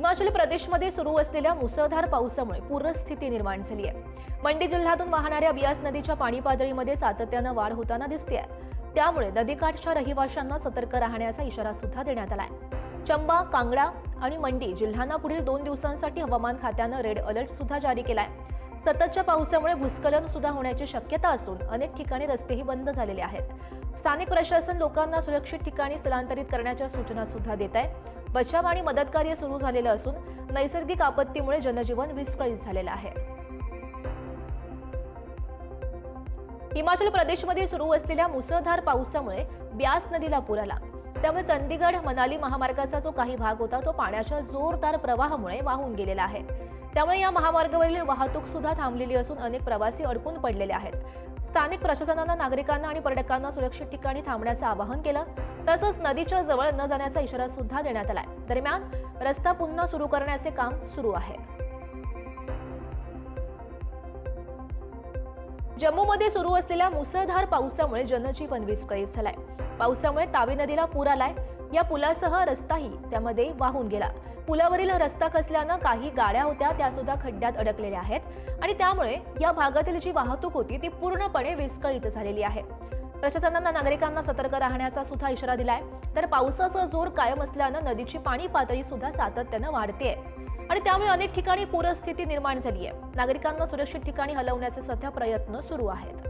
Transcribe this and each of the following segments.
हिमाचल प्रदेशमध्ये सुरू असलेल्या मुसळधार पावसामुळे पूरस्थिती निर्माण झाली आहे। मंडी जिल्ह्यातून वाहणाऱ्या बियास नदीच्या पाणी पातळीमध्ये सातत्यानं वाढ होताना दिसते। त्यामुळे नदीकाठच्या रहिवाशांना सतर्क राहण्याचा इशारा सुद्धा देण्यात आलाय। चंबा, कांगडा आणि मंडी जिल्ह्यांना पुढील 2 दिवसांसाठी हवामान खात्यानं रेड अलर्ट सुद्धा जारी केलाय। सततच्या पावसामुळे भूस्खलन सुद्धा होण्याची शक्यता असून अनेक ठिकाणी रस्तेही बंद झालेले आहेत। स्थानिक प्रशासन लोकांना सुरक्षित ठिकाणी स्थलांतरित करण्याच्या सूचना सुद्धा देत आहे। बचाव आणि मदत कार्य सुरू झालेलं असून नैसर्गिक आपत्तीमुळे जनजीवन विस्कळीत झालेलं आहे। हिमाचल प्रदेशमध्ये सुरू असलेल्या मुसळधार पावसामुळे ब्यास नदीला पूर आला। त्यामुळे चंदीगड मनाली महामार्गाचा जो काही भाग होता तो पाण्याच्या जोरदार प्रवाहामुळे वाहून गेलेला आहे। त्यामुळे या महामार्गावरील वाहतूक सुद्धा थांबलेली असून अनेक प्रवासी अडकून पडलेले आहेत। स्थानिक प्रशासनानं नागरिकांना आणि पर्यटकांना सुरक्षित ठिकाणी थांबण्याचं आवाहन केलं। तसंच नदीच्या जवळ न जाण्याचा इशारा सुद्धा देण्यात आलाय। दरम्यान रस्ता पुन्हा सुरू करण्याचे काम सुरू आहे। जम्मूमध्ये सुरू असलेल्या मुसळधार पावसामुळे जनजीवन विस्कळीत झालंय। पावसामुळे तावी नदीला पूर आलाय। या पुलासह रस्ताही त्यामध्ये वाहून गेला। पुलावरील रस्ता खचल्यानं काही गाड्या होत्या त्या सुद्धा खड्ड्यात अडकलेल्या आहेत आणि त्यामुळे या भागातील जी वाहतूक होती ती पूर्णपणे विस्कळीत झालेली आहे। प्रशासनानं नागरिकांना सतर्क राहण्याचा सुद्धा इशारा दिलाय। तर पावसाचा जोर कायम असल्यानं नदीची पाणी पातळी सुद्धा सातत्यानं वाढतेय आणि त्यामुळे अनेक ठिकाणी पूरस्थिती निर्माण झाली आहे। नागरिकांना सुरक्षित ठिकाणी हलवण्याचे सध्या प्रयत्न सुरू आहेत।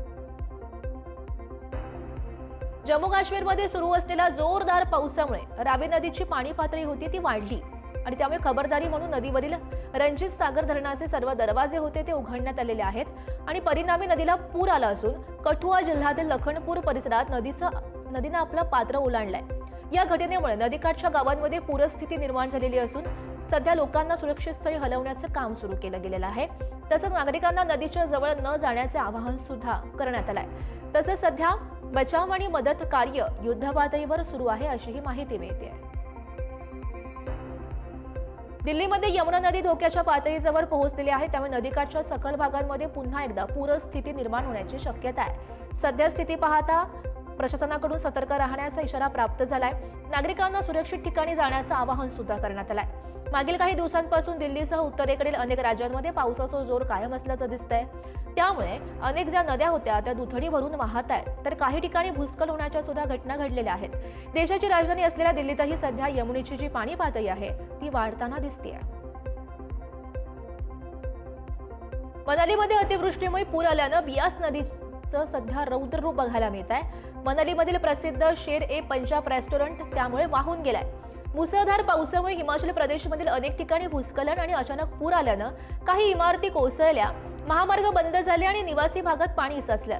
जम्मू काश्मीरमध्ये सुरू असलेल्या जोरदार पावसामुळे रावी नदीची पाणी पातळी होती ती वाढली आणि त्यामुळे खबरदारी म्हणून नदीवरील रणजित सागर धरणाचे सर्व दरवाजे होते ते उघडण्यात आलेले आहेत आणि परिणामी नदीला पूर आला असून कठुआ जिल्ह्यातील लखनपूर परिसरात नदीनं आपलं पात्र ओलांडलंय। या घटनेमुळे नदीकाठच्या गावांमध्ये पूरस्थिती निर्माण झालेली असून सध्या लोकांना सुरक्षित स्थळी हलवण्याचं काम सुरू केलं गेलेलं आहे। तसंच नागरिकांना नदीच्या जवळ न जाण्याचे आवाहन सुद्धा करण्यात आलंय। तसंच सध्या बचाव आणि मदत कार्य युद्धपातळीवर सुरू आहे अशीही माहिती मिळते। दिल्लीमध्ये यमुना नदी धोक्याच्या पातळीजवळ पोहोचलेली आहे। त्यामुळे नदीकाठच्या सखल भागांमध्ये पुन्हा एकदा पूरस्थिती निर्माण होण्याची शक्यता आहे। सध्या स्थिती पाहता प्रशासनाकडून सतर्क राहण्याचा इशारा प्राप्त झालाय। नागरिकांना सुरक्षित ठिकाणी जाण्याचं आवाहन सुद्धा करण्यात आलंय। मागील काही दिवसांपासून दिल्लीसह उत्तरेकडील अनेक राज्यांमध्ये पावसाचा जोर कायम असल्याचं दिसतंय। त्यामुळे अनेक ज्या नद्या होत्या त्या दुथडी भरून वाहत आहेत तर काही ठिकाणी भूस्खलन होण्याच्या सुद्धा घटना घडलेल्या आहेत। देशाची राजधानी असलेल्या दिल्लीतही सध्या यमुनेची जी पाणी पातळी आहे ती वाढताना दिसतेय। मनालीमध्ये अतिवृष्टीमुळे पूर आल्यानं बियास नदीचं सध्या रौद्र रूप बघायला मिळत आहे। मनालीमधील प्रसिद्ध शेर ए पंजाब रेस्टॉरंट त्यामुळे वाहून गेलाय। मुसळधार पावसामुळे हिमाचल प्रदेशमधील अनेक ठिकाणी भूस्खलन आणि अचानक पूर आल्यानं काही इमारती कोसळल्या, महामार्ग बंद झाले आणि निवासी भागात पाणी साचलं।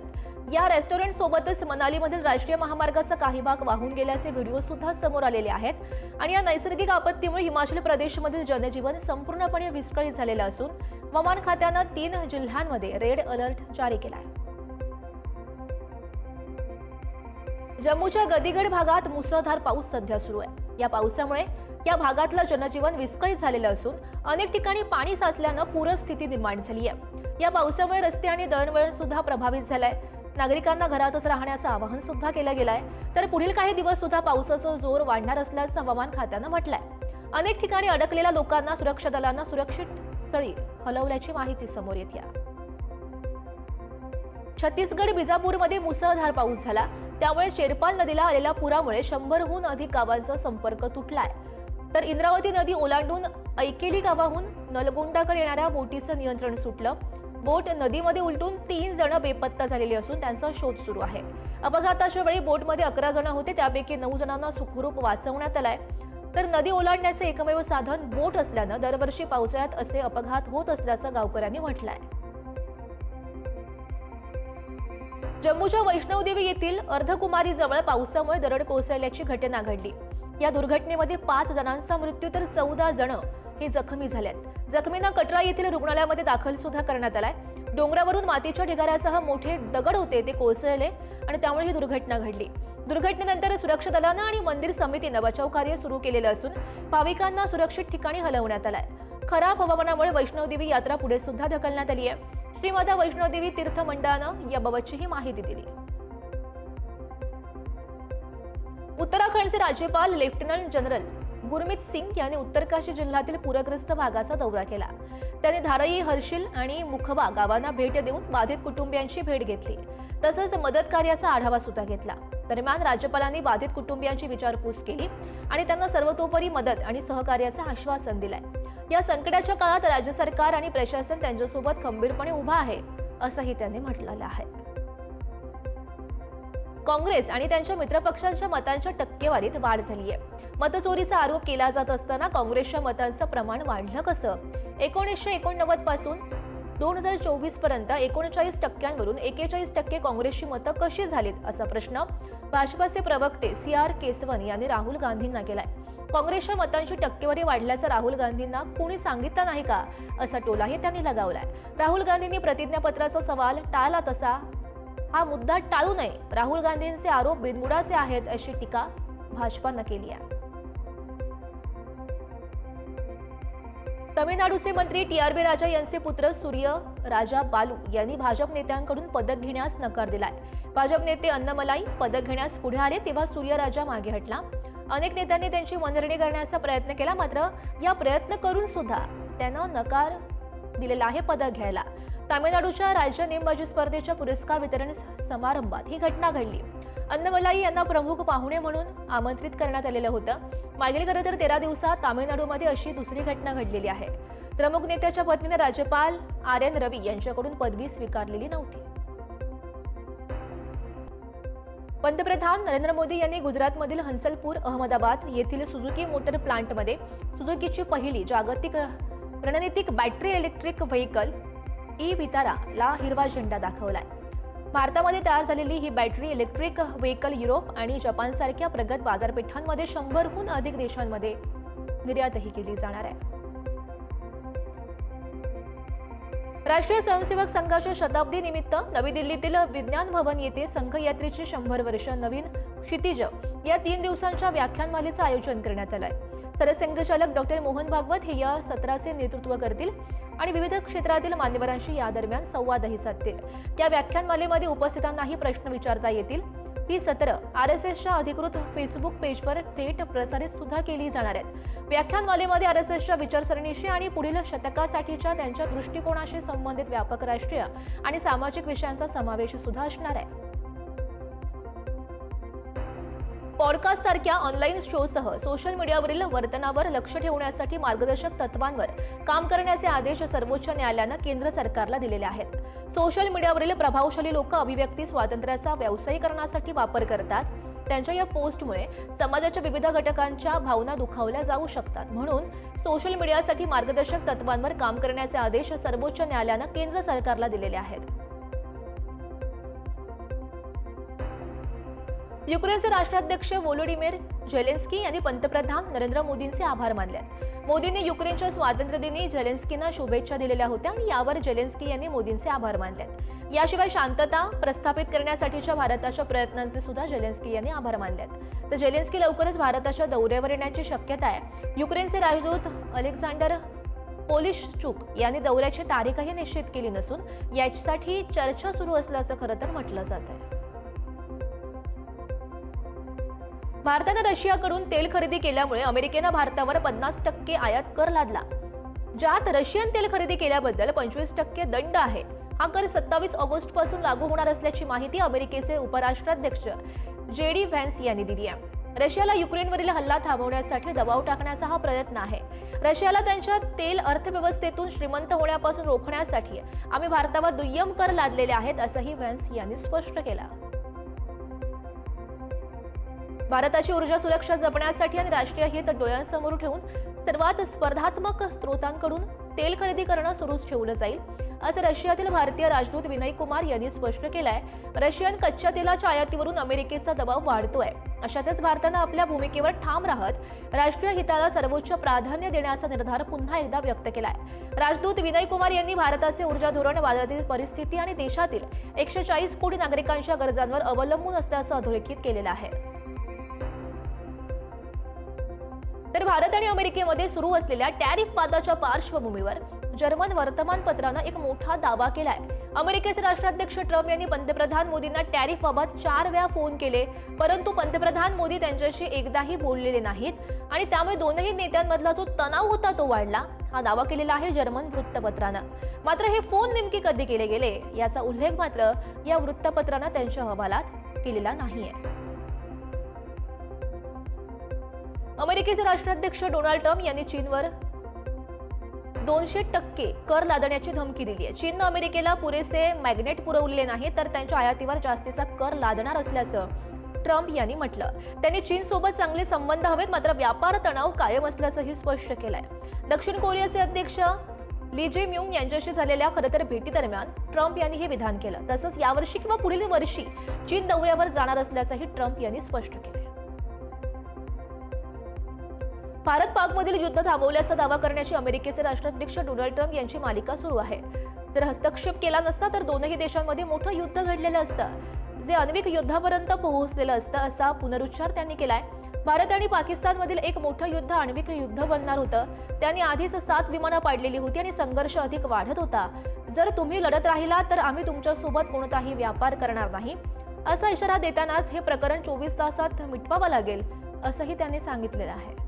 या रेस्टॉरंट सोबतच मनालीमधील राष्ट्रीय महामार्गाचा काही भाग वाहून गेल्याचे व्हिडिओ सुद्धा समोर आलेले आहेत आणि या नैसर्गिक आपत्तीमुळे हिमाचल प्रदेशमधील जनजीवन संपूर्णपणे विस्कळीत झालेलं असून हवामान खात्यानं 3 जिल्ह्यांमध्ये रेड अलर्ट जारी केलाय। जम्मूच्या गदीगड भागात मुसळधार पाऊस सध्या सुरू आहे। या पावसामुळे या भागातलं जनजीवन विस्कळीत झालेलं असून अनेक ठिकाणी पाणी साचल्यानं पूरस्थिती निर्माण झाली आहे। या पावसामुळे रस्ते आणि दळणवळण सुद्धा प्रभावित झालंय। नागरिकांना घरातच राहण्याचं आवाहन सुद्धा केलं गेलंय। तर पुढील काही दिवस सुद्धा पावसाचा जोर वाढणार असल्याचं हवामान खात्यानं म्हटलंय। अनेक ठिकाणी अडकलेल्या लोकांना सुरक्षा दलांना सुरक्षित स्थळी हलवल्याची माहिती समोर येते। छत्तीसगड बिजापूरमध्ये मुसळधार पाऊस झाला। त्यामुळे चेरपाल नदीला आलेल्या पुरामुळे 100हून अधिक गावांचा संपर्क तुटलाय। तर इंद्रावती नदी ओलांडून ऐकेली गावाहून नलगोंडाकडे येणाऱ्या बोटीचं नियंत्रण सुटलं। बोट नदीमध्ये उलटून 3 जण बेपत्ता झालेली असून त्यांचा शोध सुरू आहे। अपघाताच्या वेळी बोटमध्ये 11 जण होते, त्यापैकी 9 जणांना सुखरूप वाचवण्यात आलंय। तर नदी ओलांडण्याचे एकमेव साधन बोट असल्यानं दरवर्षी पावसाळ्यात असे अपघात होत असल्याचं गावकऱ्यांनी म्हटलंय। जम्मूच्या वैष्णवदेवी येथील अर्धकुमारीजवळ पावसामुळे दरड कोसळल्याची घटना घडली। या दुर्घटनेमध्ये 5 जणांचा मृत्यू तर 14 जण हे जखमी झालेत। जखमींना कटरा येथील रुग्णालयामध्ये दाखल सुद्धा करण्यात आलाय। डोंगरावरून मातीच्या ढिगाऱ्यासह मोठे दगड होते ते कोसळले आणि त्यामुळे ही दुर्घटना घडली। दुर्घटनेनंतर सुरक्षा दलानं आणि मंदिर समितीनं बचाव कार्य सुरू केलेलं असून भाविकांना सुरक्षित ठिकाणी हलवण्यात आलंय। खराब हवामानामुळे वैष्णवदेवी यात्रा पुढे सुद्धा ढकलण्यात आली आहे। श्रीमाता वैष्णोदेवी तीर्थ मंडळानं याबाबतची माहिती दिली। उत्तराखंडचे राज्यपाल लेफ्टनंट जनरल गुरमीत सिंग यांनी उत्तरकाशी जिल्ह्यातील पूरग्रस्त भागाचा दौरा केला. त्यांनी धारई, हर्षिल आणि मुखबा गावांना भेट देऊन बाधित कुटुंबियांची भेट घेतली. तसंच मदत कार्याचा आढावा सुद्धा घेतला. दरम्यान राज्यपालांनी बाधित कुटुंबियांची विचारपूस केली आणि त्यांना सर्वतोपरी मदत आणि सहकार्याचं आश्वासन दिलंय. या संकटाच्या काळात राज्य सरकार आणि प्रशासन त्यांच्यासोबत खंबीरपणे उभा आहे, असंही त्यांनी म्हटलेलं आहे. काँग्रेस आणि त्यांच्या मित्रपक्षांच्या मतांच्या टक्केवारीत वाढ झाली आहे. मतचोरीचा आरोप केला जात असताना काँग्रेसच्या मतांचं प्रमाण वाढलं कसं? 1989 पासून 2024 पर्यंत 39% 41% काँग्रेसची मतं कशी झालीत, असा प्रश्न भाजपाचे प्रवक्ते CR केसवन यांनी राहुल गांधींना केलाय. काँग्रेसच्या मतांची टक्केवारी वाढल्याचं राहुल गांधींना कोणी सांगितलं नाही का, असा टोलाही त्यांनी लगावलाय. राहुल गांधींनी प्रतिज्ञापत्राचा सवाल टाळला तसा हा मुद्दा टाळू नये. राहुल गांधींचे आरोप बिनबुडाचे आहेत, अशी टीका भाजपानं केली आहे. तमिळनाडूचे मंत्री TRB राजा यांचे पुत्र सूर्य राजा बालू यांनी भाजप नेत्यांकडून पदक घेण्यास नकार दिलाय. भाजप नेते अन्नमलाई पदक घेण्यास पुढे आले तेव्हा सूर्य राजा मागे हटला. अनेक नेत्यांनी त्यांची मनधरणी करण्याचा प्रयत्न केला, मात्र या प्रयत्न करून सुद्धा त्यानं नकार दिलेला आहे पदक घ्यायला. तामिळनाडूच्या राज्य नेमबाजी स्पर्धेच्या पुरस्कार वितरण समारंभात ही घटना घडली. अन्नमलाई यांना प्रमुख पाहुणे म्हणून आमंत्रित करण्यात आलेलं होतं. मागील खरं तर 13 दिवसात तामिळनाडूमध्ये अशी दुसरी घटना घडलेली आहे. प्रमुख नेत्याच्या पत्नीने राज्यपाल RN रवी यांच्याकडून पदवी स्वीकारलेली नव्हती. पंतप्रधान नरेंद्र मोदी यांनी गुजरातमधील हंसलपूर, अहमदाबाद येथील सुझुकी मोटर प्लांटमध्ये सुझुकीची पहिली जागतिक रणनीतिक बॅटरी इलेक्ट्रिक व्हेकल ई-वितारा ला हिरवा झेंडा दाखवलाय. भारतामध्ये तयार झालेली ही बॅटरी इलेक्ट्रिक व्हेकल युरोप आणि जपानसारख्या प्रगत बाजारपेठांमध्ये 100हून अधिक देशांमध्ये निर्यातही केली जाणार आहे. राष्ट्रीय स्वयंसेवक संघाच्या शताब्दी निमित्त नवी दिल्लीतील विज्ञान भवन येथे संघ यात्रेची 100 वर्ष नवीन क्षितिज या 3 दिवसांच्या व्याख्यानमालेचं आयोजन करण्यात आलंय. सरसंघचालक डॉ. मोहन भागवत हे या सत्राचे नेतृत्व करतील आणि विविध क्षेत्रातील मान्यवरांशी या दरम्यान संवादही साधतील. या व्याख्यानमालेमध्ये उपस्थितांनाही प्रश्न विचारता येतील. ही सत्र RSSच्या अधिकृत फेसबुक पेजवर थेट प्रसारित सुद्धा केली जाणार आहेत. व्याख्यानमालेमध्ये RSSच्या विचारसरणीशी आणि पुढील शतकासाठीच्या त्यांच्या दृष्टिकोनाशी संबंधित व्यापक राष्ट्रीय आणि सामाजिक विषयांचा समावेश सुद्धा असणार आहे. पॉडकास्ट सारख्या ऑनलाईन शोसह सोशल मीडियावरील वर्तनावर लक्ष ठेवण्यासाठी मार्गदर्शक तत्वांवर काम करण्याचे आदेश सर्वोच्च न्यायालयानं केंद्र सरकारला दिलेले आहेत. सोशल मीडियावरील प्रभावशाली लोक अभिव्यक्ती स्वातंत्र्याचा व्यावसायीकरणासाठी वापर करतात. त्यांच्या या पोस्टमुळे समाजाच्या विविध घटकांच्या भावना दुखावल्या जाऊ शकतात. म्हणून सोशल मीडियासाठी मार्गदर्शक तत्वांवर काम करण्याचे आदेश सर्वोच्च न्यायालयानं केंद्र सरकारला दिलेले आहेत. युक्रेनचे राष्ट्राध्यक्ष व्होलोडिमीर झेलेन्स्की यांनी पंतप्रधान नरेंद्र मोदींचे आभार मानले. मोदींनी युक्रेनच्या स्वातंत्र्यदिनी झेलेन्स्कींना शुभेच्छा दिलेल्या होत्या आणि यावर झेलेन्स्की यांनी मोदींचे आभार मानले. याशिवाय शांतता प्रस्थापित करण्यासाठीच्या भारताच्या प्रयत्नांचे सुद्धा झेलेन्स्की यांनी आभार मानले. तर झेलेन्स्की लवकरच भारताच्या दौऱ्यावर येण्याची शक्यता आहे. युक्रेनचे राजदूत अलेक्झांडर पोलिशचुक यांनी दौऱ्याची तारीखही निश्चित केली नसून यासाठी चर्चा सुरू असल्याचं खरं तर म्हटलं जात आहे. भारतानं रशियाकडून तेल खरेदी केल्यामुळे अमेरिकेनं भारतावर 50% आयात कर लादला. ज्यात रशियन तेल खरेदी केल्याबद्दल 25% दंड आहे. हा कर 27 ऑगस्ट पासून लागू होणार असल्याची माहिती अमेरिकेचे उपराष्ट्राध्यक्ष JD व्हॅन्स यांनी दिली आहे. रशियाला युक्रेनवरील हल्ला थांबवण्यासाठी दबाव टाकण्याचा हा प्रयत्न आहे. रशियाला त्यांच्या तेल अर्थव्यवस्थेतून श्रीमंत होण्यापासून रोखण्यासाठी आम्ही भारतावर दुय्यम कर लादलेले आहेत, असंही व्हॅन्स यांनी स्पष्ट केलं. भारताची ऊर्जा सुरक्षा जपण्यासाठी आणि राष्ट्रीय हित डोळ्यांसमोर ठेवून सर्वात स्पर्धात्मक स्रोतांकडून तेल खरेदी करणं सुरूच ठेवलं जाईल, असं रशियातील भारतीय राजदूत विनय कुमार यांनी स्पष्ट केलंय. रशियन कच्च्या तेलाच्या आयातीवरून अमेरिकेचा दबाव वाढतोय. अशातच भारतानं आपल्या भूमिकेवर ठाम राहत राष्ट्रीय हिताला सर्वोच्च प्राधान्य देण्याचा निर्धार पुन्हा एकदा व्यक्त केलाय. राजदूत विनय कुमार यांनी भारताचे ऊर्जा धोरण बाजारातील परिस्थिती आणि देशातील 140 कोटी नागरिकांच्या गरजांवर अवलंबून असल्याचं अधोरेखित केलेलं आहे. तर भारत आणि अमेरिकेमध्ये सुरू असलेल्या टॅरिफ वादाच्या पार्श्वभूमीवर जर्मन वर्तमानपत्रानं एक मोठा दावा केलाय. अमेरिकेचे राष्ट्राध्यक्ष ट्रम्प यांनी पंतप्रधान मोदींना टॅरिफबाबत 4 वेळा फोन केले, परंतु पंतप्रधान मोदी त्यांच्याशी एकदाही बोललेले नाहीत आणि त्यामुळे दोनही नेत्यांमधला जो तणाव होता तो वाढला, हा दावा केलेला आहे जर्मन वृत्तपत्रानं. मात्र हे फोन नेमके कधी केले गेले याचा उल्लेख मात्र या वृत्तपत्रानं त्यांच्या अहवालात केलेला नाहीये. अमेरिकेचे राष्ट्राध्यक्ष डोनाल्ड ट्रम्प यांनी चीनवर 200% कर लादण्याची धमकी दिली आहे. चीननं अमेरिकेला पुरेसे मॅग्नेट पुरवले नाही तर त्यांच्या आयातीवर जास्तीचा कर लादणार असल्याचं ट्रम्प यांनी म्हटलं. त्यांनी चीनसोबत चांगले संबंध हवेत, मात्र व्यापार तणाव कायम असल्याचंही स्पष्ट केलंय. दक्षिण कोरियाचे अध्यक्ष ली जे म्युंग यांच्याशी झालेल्या खरंतर भेटीदरम्यान ट्रम्प यांनी हे विधान केलं. तसंच यावर्षी किंवा पुढील वर्षी चीन दौऱ्यावर जाणार असल्याचंही ट्रम्प यांनी स्पष्ट केलं. भारत पाकमधील युद्ध थांबवल्याचा दावा करण्याची अमेरिकेचे राष्ट्राध्यक्ष डोनाल्ड ट्रम्प यांची मालिका सुरू आहे. जर हस्तक्षेप केला नसता तर दोनही देशांमध्ये मोठं युद्ध घडलेलं असतं, जे आण्विक युद्धापर्यंत पोहोचलेलं असतं, असा पुनरुच्चार त्यांनी केलाय. भारत आणि पाकिस्तानमधील एक मोठं युद्ध आण्विक युद्ध बनणार होतं. त्यांनी आधीच 7 विमानं पाडलेली होती आणि संघर्ष अधिक वाढत होता. जर तुम्ही लढत राहिला तर आम्ही तुमच्यासोबत कोणताही व्यापार करणार नाही, असा इशारा देतानाच हे प्रकरण 24 तासात मिटवावं लागेल, असंही त्यांनी सांगितलेलं आहे.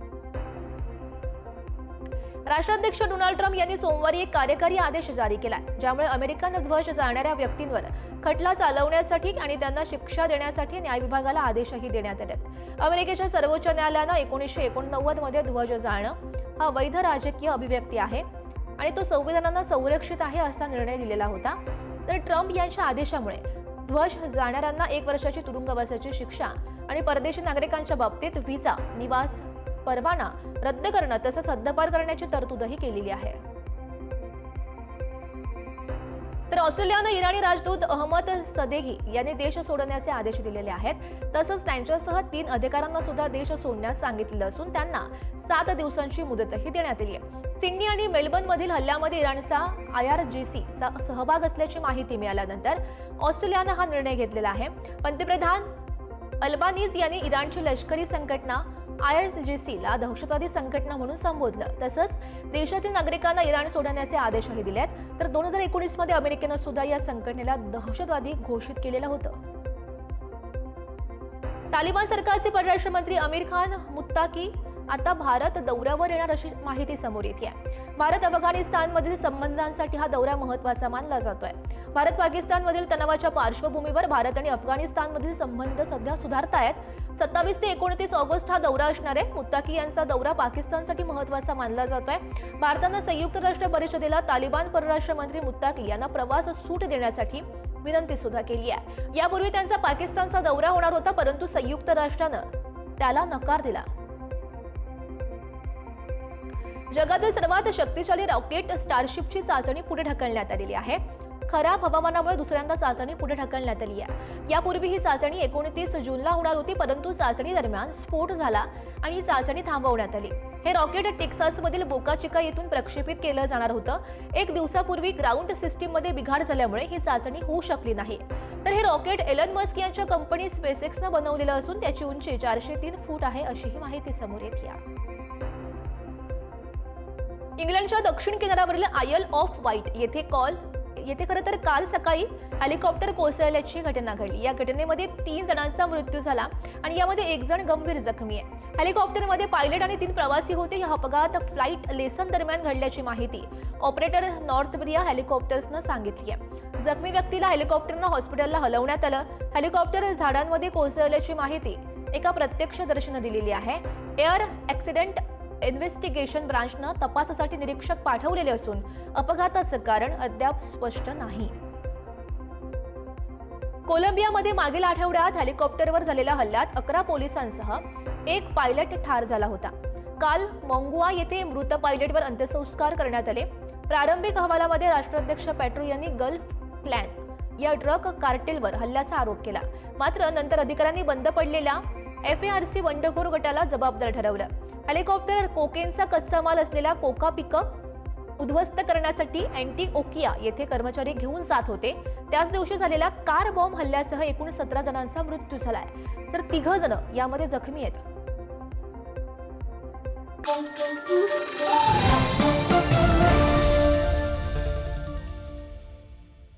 राष्ट्राध्यक्ष डोनाल्ड ट्रम्प यांनी सोमवारी एक कार्यकारी आदेश जारी केलाय, ज्यामुळे अमेरिकन ध्वज जाळणाऱ्या व्यक्तींवर खटला चालवण्यासाठी आणि त्यांना शिक्षा देण्यासाठी न्याय विभागाला आदेशही देण्यात आलेत. अमेरिकेच्या सर्वोच्च न्यायालयानं 1989 मध्ये ध्वज जाळणं हा वैध राजकीय अभिव्यक्ती आहे आणि तो संविधानानं संरक्षित आहे असा निर्णय दिलेला होता. तर ट्रम्प यांच्या आदेशामुळे ध्वज जाळणाऱ्यांना 1 वर्षाची तुरुंगवासाची शिक्षा आणि परदेशी नागरिकांच्या बाबतीत व्हिसा, निवास परवाना रद्द करणं तसंच हद्दपार करण्याची तरतूदही केलेली आहे. तर ऑस्ट्रेलियानं इराणी राजदूत अहमद सदेगी यांनी देश सोडण्याचे आदेश दिलेले आहेत. तसंच त्यांच्यासह 3 अधिकाऱ्यांना सुद्धा देश सोडण्यास सांगितलेलं असून त्यांना 7 दिवसांची मुदतही देण्यात आली आहे. सिडनी आणि मेलबर्न मधील हल्ल्यामध्ये इराणचा IRGC चा सहभाग असल्याची माहिती मिळाल्यानंतर ऑस्ट्रेलियानं हा निर्णय घेतलेला आहे. पंतप्रधान अल्बानीज यांनी इराणची लष्करी संघटना IRGC ला दहशतवादी संघटना म्हणून संबोधलं. तसंच देशातील नागरिकांना इराण सोडण्याचे आदेशही दिलेत. तर 2019 मध्ये अमेरिकेनं सुद्धा या संघटनेला दहशतवादी घोषित केलेलं होतं. तालिबान सरकारचे परराष्ट्र मंत्री आमिर खान मुत्ताकी आता भारत दौऱ्यावर येणार अशी माहिती समोर येते आहे. भारत अफगाणिस्तानमधील संबंधांसाठी हा दौरा महत्त्वाचा मानला जातोय. भारत पाकिस्तानमधील तणावाच्या पार्श्वभूमीवर भारत आणि अफगाणिस्तानमधील संबंध सध्या सुधारतायत. 27 ते 29 ऑगस्ट हा दौरा असणार आहे. मुत्ताकी यांचा दौरा पाकिस्तानसाठी महत्त्वाचा मानला जातोय. भारतानं संयुक्त राष्ट्र परिषदेला तालिबान परराष्ट्र मंत्री मुत्ताकी यांना प्रवास सूट देण्यासाठी विनंती सुद्धा केली आहे. यापूर्वी त्यांचा पाकिस्तानचा दौरा होणार होता, परंतु संयुक्त राष्ट्रानं त्याला नकार दिला. जगातील सर्वात शक्तिशाली रॉकेट स्टारशिपची चाचणी पुढे ढकलण्यात आलेली आहे. खराब हवामानामुळे दुसऱ्यांदा चाचणी पुढे ढकलण्यात आली आहे. यापूर्वी ही चाचणी 29 जूनला होणार होती, परंतु चाचणी दरम्यान स्फोट झाला आणि ही चाचणी थांबवण्यात आली. हे रॉकेट टेक्सासमधील बोका चिका येथून प्रक्षेपित केलं जाणार होतं. 1 दिवसापूर्वी ग्राउंड सिस्टीममध्ये बिघाड झाल्यामुळे ही चाचणी होऊ शकली नाही. तर हे रॉकेट एलन मस्क यांच्या कंपनी स्पेसएक्सनं बनवलेलं असून त्याची उंची 403 फूट आहे, अशी ही माहिती समोर येते आहे. इंग्लंडच्या दक्षिण किनाऱ्यावरील आयल ऑफ वाईट येथे खरं तर काल सकाळी हेलिकॉप्टर कोसळल्याची घटना घडली. या घटनेमध्ये 3 जणांचा मृत्यू झाला आणि यामध्ये 1 जण गंभीर जखमी आहे. हेलिकॉप्टरमध्ये पायलट आणि 3 प्रवासी होते. हा अपघात फ्लाईट लेसन दरम्यान घडल्याची माहिती ऑपरेटर नॉर्थब्रिया हेलिकॉप्टर्सनं सांगितली आहे. जखमी व्यक्तीला हेलिकॉप्टरनं हॉस्पिटलला हलवण्यात आलं. हेलिकॉप्टर झाडांमध्ये कोसळल्याची माहिती एका प्रत्यक्षदर्शीनं दिलेली आहे. एअर ॲक्सिडेंट इन्व्हेस्टिगेशन ब्रांचनं तपासासाठी निरीक्षक पाठवलेले असून अपघाताचं कारण अद्याप स्पष्ट नाही. कोलंबियामध्ये मागील आठवड्यात हेलिकॉप्टरवर झालेल्या हल्ल्यात 11 पोलिसांसह 1 पायलट ठार झाला होता. काल मोंगुआ येथे मृत पायलटवर अंत्यसंस्कार करण्यात आले. प्रारंभिक अहवालामध्ये राष्ट्राध्यक्ष पेट्रो यांनी गल्फ क्लॅन या ड्रग कार्टेलवर हल्ल्याचा आरोप केला. मात्र नंतर अधिकाऱ्यांनी बंद पडलेल्या FARC बंडखोर गटाला जबाबदार ठरवलं. हेलिकॉप्टर कोकेनचा कच्चा माल असलेल्या कोका पिकअप उद्ध्वस्त करण्यासाठी अँटिओकिया येथे कर्मचारी घेऊन जात होते. त्याच दिवशी झालेल्या कार बॉम्ब हल्ल्यासह एकूण 17 जणांचा मृत्यू झालाय, तर 3 जण यामध्ये जखमी आहेत.